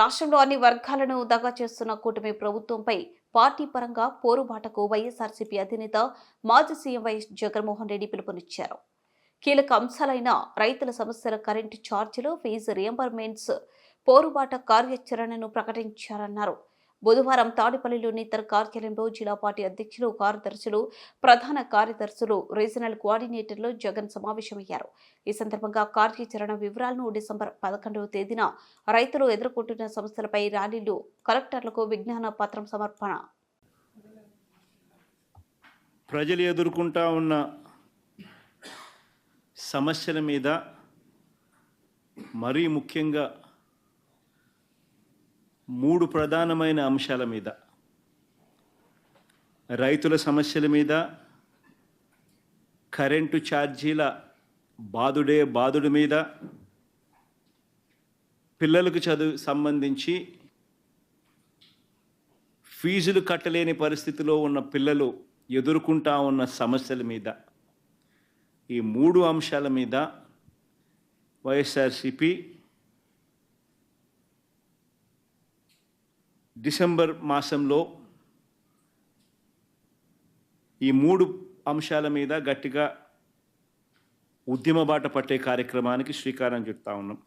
రాష్ట్రంలో అన్ని వర్గాలను దగా చేస్తున్న కూటమి ప్రభుత్వంపై పార్టీ పరంగా పోరుబాటకు వైఎస్ఆర్సీపీ అధినేత మాజీ సీఎం వైఎస్ జగన్మోహన్ రెడ్డి పిలుపునిచ్చారు. కీలక అంశాలైన రైతుల సమస్యల, కరెంటు ఛార్జీలు, ఫీజు రియంబర్మెంట్స్ పోరుబాట కార్యాచరణను ప్రకటించారన్నారు. బుధవారం తాడేపల్లిలోని తన కార్యాలయంలో జిల్లా పార్టీ అధ్యక్షులు, కార్యదర్శులు, ప్రధాన కార్యదర్శులు, రీజనల్ కోఆర్డినేటర్లు జగన్ సమావేశమయ్యారు. ఈ సందర్భంగా కార్యాచరణ వివరాలను డిసెంబర్ 11వ తేదీన రైతులు ఎదుర్కొంటున్న సమస్యలపై ర్యాలీలు, కలెక్టర్లకు విజ్ఞాన పత్రం సమర్పణ. ప్రజలు ఎదుర్కొంటా ఉన్న సమస్యల మీద, మరీ ముఖ్యంగా 3 ప్రధానమైన అంశాల మీద, రైతుల సమస్యల మీద, కరెంటు ఛార్జీల బాదుడు మీద, పిల్లలకు చదువు సంబంధించి ఫీజులు కట్టలేని పరిస్థితిలో ఉన్న పిల్లలు ఎదుర్కొంటా ఉన్న సమస్యల మీద, ఈ 3 అంశాల మీద వైఎస్ఆర్సీపీ డిసెంబర్ మాసంలో ఈ 3 అంశాల మీద గట్టిగా ఉద్యమ బాట పట్టే కార్యక్రమానికి శ్రీకారం చుడతా ఉన్నాం.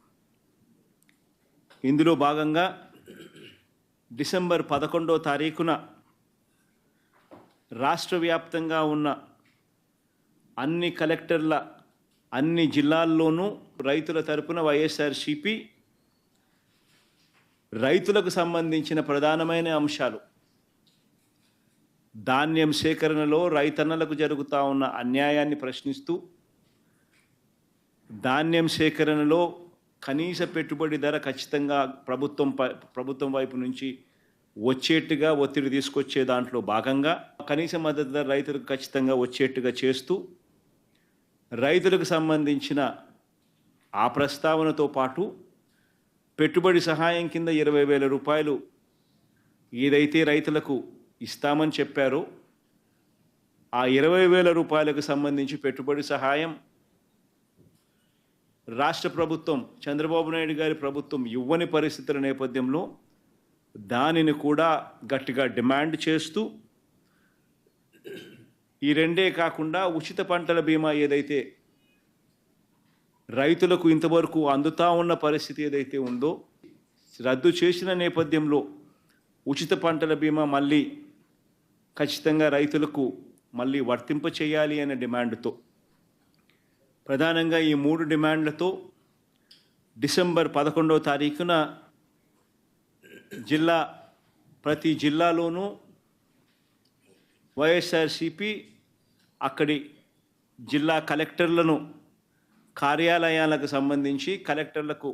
ఇందులో భాగంగా డిసెంబర్ 11వ తారీఖున రాష్ట్ర వ్యాప్తంగా ఉన్న అన్ని కలెక్టర్ల, అన్ని జిల్లాల్లోనూ రైతుల తరపున వైఎస్ఆర్సీపీ రైతులకు సంబంధించిన ప్రధానమైన అంశాలు, ధాన్యం సేకరణలో రైతన్నలకు జరుగుతూ ఉన్న అన్యాయాన్ని ప్రశ్నిస్తూ, ధాన్యం సేకరణలో కనీస పెట్టుబడి ధర ఖచ్చితంగా ప్రభుత్వం వైపు నుంచి వచ్చేట్టుగా ఒత్తిడి తీసుకొచ్చే దాంట్లో భాగంగా కనీస మద్దతు ధర రైతులకు ఖచ్చితంగా వచ్చేట్టుగా చేస్తూ, రైతులకు సంబంధించిన ఆ ప్రస్తావనతో పాటు పెట్టుబడి సహాయం కింద 20,000 రూపాయలు ఏదైతే రైతులకు ఇస్తామని చెప్పారో ఆ 20,000 రూపాయలకు సంబంధించి పెట్టుబడి సహాయం రాష్ట్ర ప్రభుత్వం, చంద్రబాబు నాయుడు గారి ప్రభుత్వం ఇవ్వని పరిస్థితుల నేపథ్యంలో దానిని కూడా గట్టిగా డిమాండ్ చేస్తూ, ఈ రెండే కాకుండా ఉచిత పంటల బీమా ఏదైతే రైతులకు ఇంతవరకు అందుతా ఉన్న పరిస్థితి ఏదైతే ఉందో రద్దు చేసిన నేపథ్యంలో ఉచిత పంటల బీమా మళ్ళీ ఖచ్చితంగా రైతులకు మళ్ళీ వర్తింప చేయాలి అనే డిమాండ్తో, ప్రధానంగా ఈ 3 డిమాండ్లతో డిసెంబర్ 11వ తారీఖున ప్రతి జిల్లాలోనూ వైఎస్ఆర్సీపీ అక్కడి జిల్లా కలెక్టర్లను, కార్యాలయాలకు సంబంధించి కలెక్టర్లకు